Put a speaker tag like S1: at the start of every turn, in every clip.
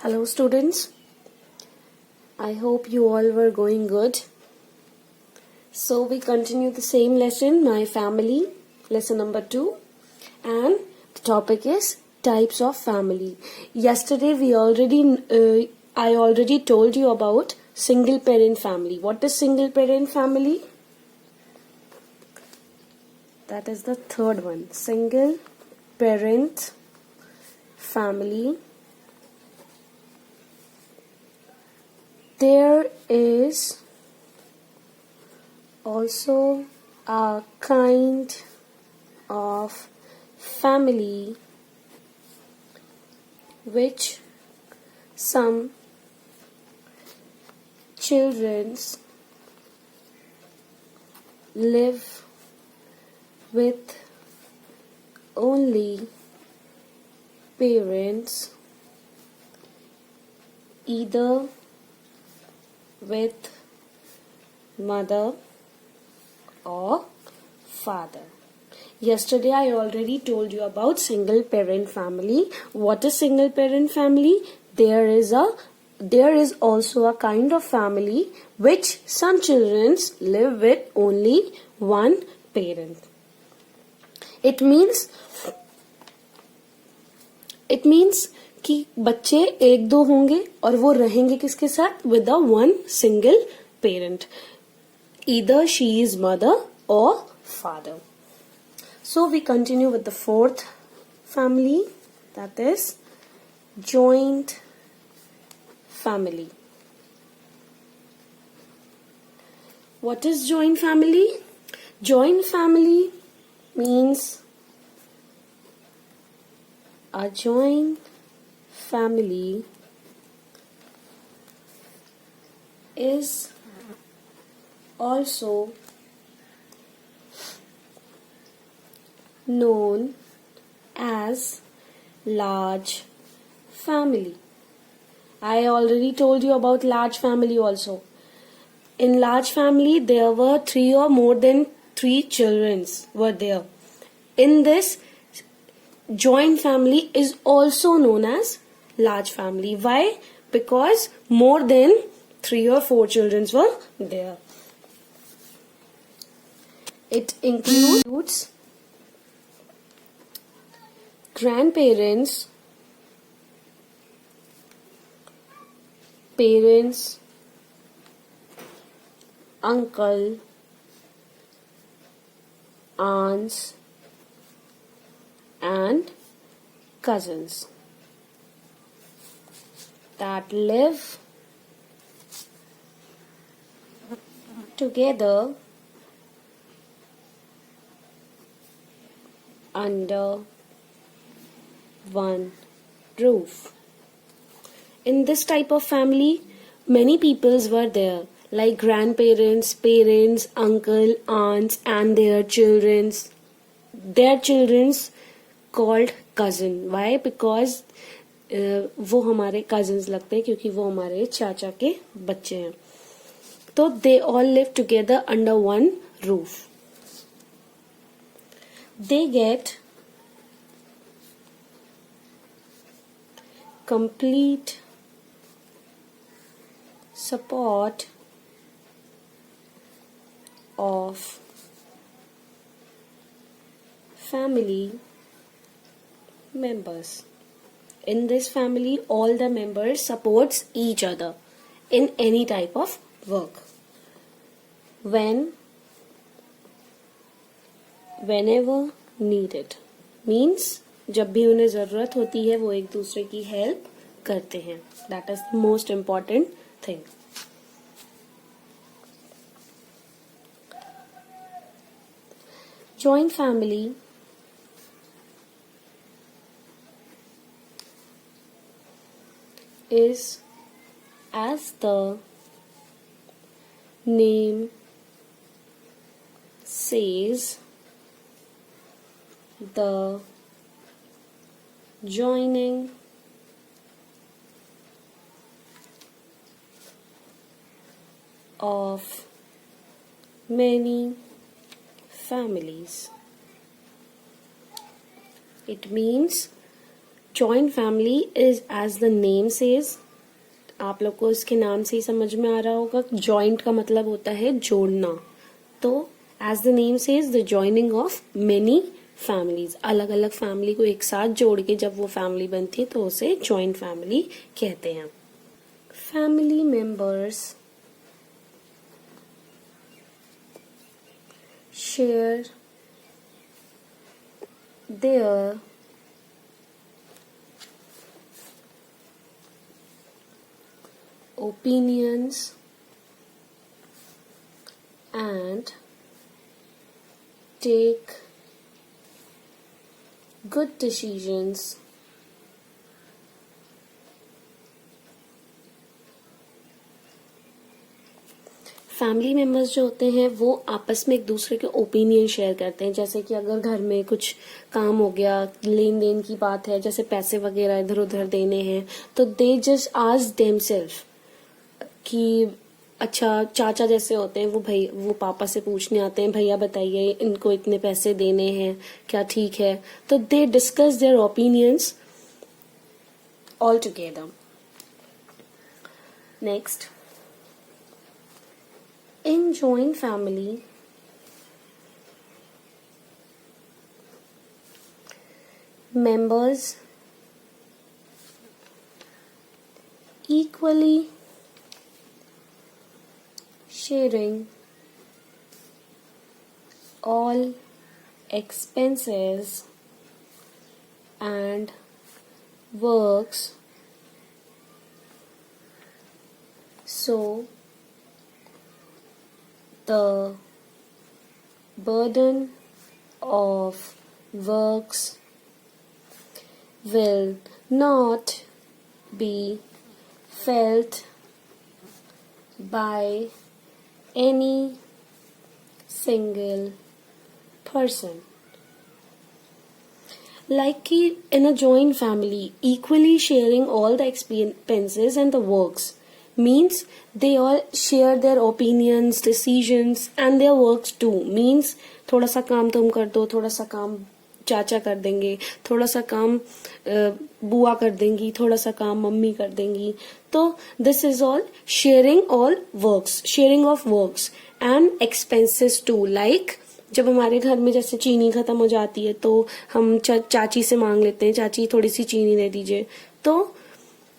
S1: Hello students, I hope you all were going good. So we continue the same lesson, My Family, lesson number 2, and the topic is types of family. Yesterday I already told you about single parent family. What is single parent family? That is the third one, single parent family. There is also a kind of family which some children live with only parents, either with mother or father. Yesterday I already told you about single parent family. What is single parent family? There is also a kind of family which some children live with only one parent. It means कि बच्चे एक दो होंगे और वो रहेंगे किसके साथ? With a one single parent, either she is mother और father. So we continue with the fourth family, that is joint family. What is joint family? Joint family means a joint family is also known as large family. I already told you about large family also. In large family there were 3 or more than 3 children were there. In this, joint family is also known as large family. Why? Because more than 3 or 4 children were there. It includes grandparents, parents, uncle, aunts, and cousins that live together under one roof. In this type of family, many peoples were there, like grandparents, parents, uncle, aunts, and their children's called cousin. Why? Because वो हमारे cousins लगते हैं क्योंकि वो हमारे चाचा के बच्चे हैं. तो they all live together under one roof. They get complete support of family members. In this family, all the members supports each other in any type of work. Whenever needed means जब भी उन्हें जरूरत होती है वो एक दूसरे की हेल्प करते हैं. That is the most important thing. Joint family is, as the name says, the joining of many families. It means joint family is as the name says, आप लोग को इसके नाम से ही समझ में आ रहा होगा, जॉइंट का मतलब होता है जोड़ना। तो as the name says the joining of many families, अलग अलग फैमिली को एक साथ जोड़ के जब वो फैमिली बनती है तो उसे जॉइंट फैमिली कहते हैं। Family members share their opinions and take good decisions family members जो होते हैं वो आपस में एक दूसरे के ओपिनियन शेयर करते हैं। जैसे कि अगर घर में कुछ काम हो गया, लेन देन की बात है, जैसे पैसे वगैरह इधर उधर देने हैं, तो दे जस्ट आस्क देमसेल्फ कि अच्छा, चाचा जैसे होते हैं वो पापा से पूछने आते हैं, भैया बताइए इनको इतने पैसे देने हैं, क्या ठीक है? तो they discuss their opinions all together. Next, in joint family, members equally sharing all expenses and works, so the burden of works will not be felt by any single person. Like कि in a joint family, equally sharing all the expenses and the works means they all share their opinions, decisions and their works too. Means थोड़ा सा काम तुम कर दो, थोड़ा सा काम चाचा कर देंगे, थोड़ा सा काम बुआ कर देंगी, थोड़ा सा काम मम्मी कर देंगी। तो this is all sharing all works, sharing of works and expenses too. Like जब हमारे घर में जैसे चीनी खत्म हो जाती है तो हम चाची से मांग लेते हैं, चाची थोड़ी सी चीनी दे दीजिए। तो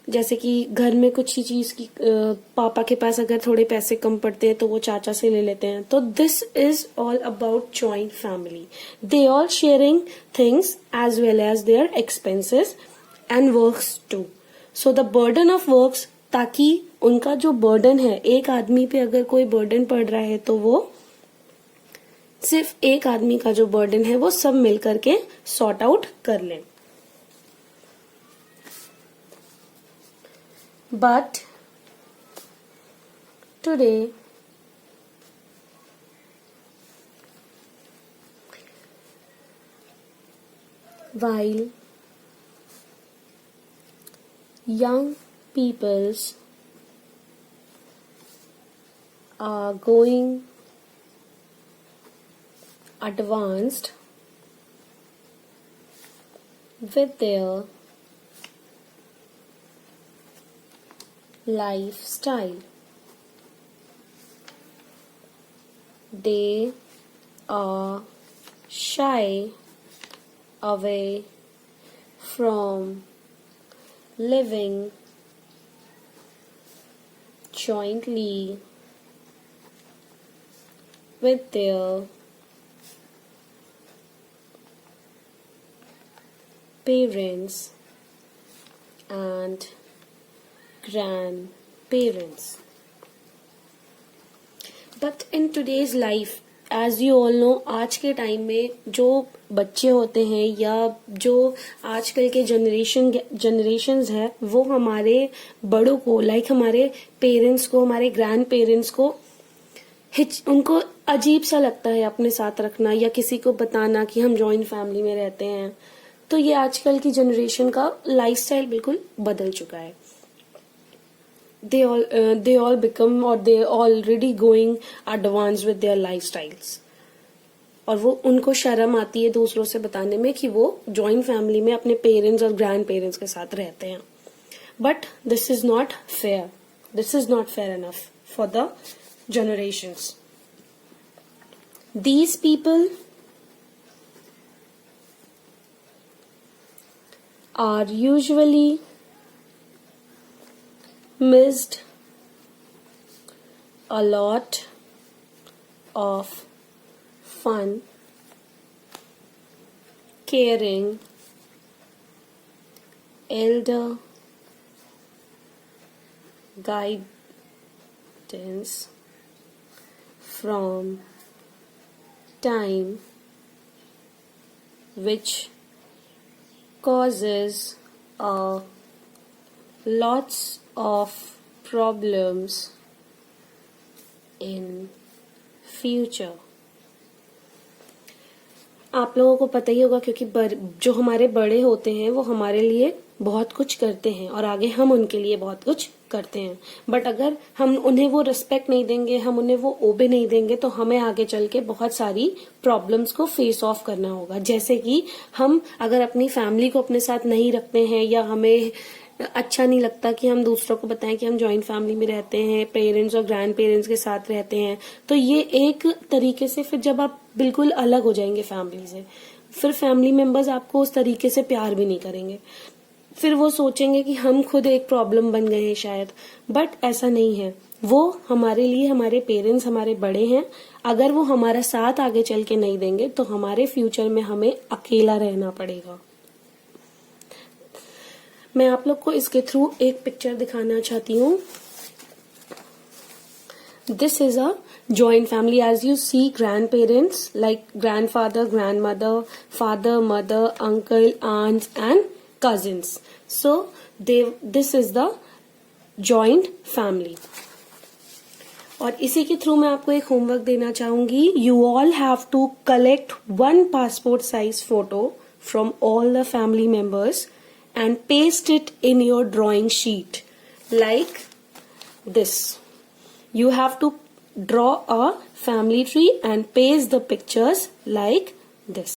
S1: जैसे कि घर में कुछ ही चीज की पापा के पास अगर थोड़े पैसे कम पड़ते हैं तो वो चाचा से ले लेते हैं। तो this is all about joint family, they all sharing things as well as their expenses and works too. So the burden of works, ताकि उनका जो बर्डन है, एक आदमी पे अगर कोई बर्डन पड़ रहा है तो वो सिर्फ एक आदमी का जो बर्डन है वो सब मिलकर के सॉर्ट आउट कर लें। But today while young peoples are going advanced with their lifestyle, they are shy away from living jointly with their parents and grandparents. But in today's life, as you all know, आज के time में जो बच्चे होते हैं या जो आजकल के जनरेशन्स है, वो हमारे बड़ों को, लाइक हमारे पेरेंट्स को, हमारे ग्रैंड पेरेंट्स को उनको अजीब सा लगता है अपने साथ रखना या किसी को बताना कि हम जॉइंट फैमिली में रहते हैं। तो ये आजकल की जनरेशन का लाइफस्टाइल बिल्कुल बदल चुका है। they all become, or they already going advanced with their lifestyles. और वो उनको शर्म आती है दूसरों से बताने में कि वो जॉइंट फैमिली में अपने पेरेंट्स और ग्रैंड पेरेंट्स के साथ रहते हैं. But this is not fair. This is not fair enough for the generations. These people are usually missed a lot of fun, caring, elder guidance from time, which causes lots of problems in future. आप लोगों को पता ही होगा क्योंकि जो हमारे बड़े होते हैं वो हमारे लिए बहुत कुछ करते हैं और आगे हम उनके लिए बहुत कुछ करते हैं. बट अगर हम उन्हें वो रिस्पेक्ट नहीं देंगे, हम उन्हें वो ओबे नहीं देंगे, तो हमें आगे चल के बहुत सारी प्रॉब्लम्स को फेस ऑफ करना होगा. जैसे कि हम अगर अपनी फैमिली को अपने साथ नहीं रखते हैं या हमें अच्छा नहीं लगता कि हम दूसरों को बताएं कि हम जॉइंट फैमिली में रहते हैं, पेरेंट्स और ग्रैंड पेरेंट्स के साथ रहते हैं, तो ये एक तरीके से फिर जब आप बिल्कुल अलग हो जाएंगे फैमिली से, फिर फैमिली मेंबर्स आपको उस तरीके से प्यार भी नहीं करेंगे. फिर वो सोचेंगे कि हम खुद एक प्रॉब्लम बन गए हैं शायद. बट ऐसा नहीं है. वो हमारे लिए हमारे पेरेंट्स हमारे बड़े हैं. अगर वो हमारा साथ आगे चल के नहीं देंगे तो हमारे फ्यूचर में हमें अकेला रहना पड़ेगा. मैं आप लोग को इसके थ्रू एक पिक्चर दिखाना चाहती हूँ. This is a joint family. As you see, grandparents like grandfather, grandmother, father, mother, uncle, aunts and cousins. So this is the joint family. और इसी के थ्रू मैं आपको एक होमवर्क देना चाहूंगी. You all have to collect one passport size photo from all the family members and paste it in your drawing sheet like this. You have to draw a family tree and paste the pictures like this.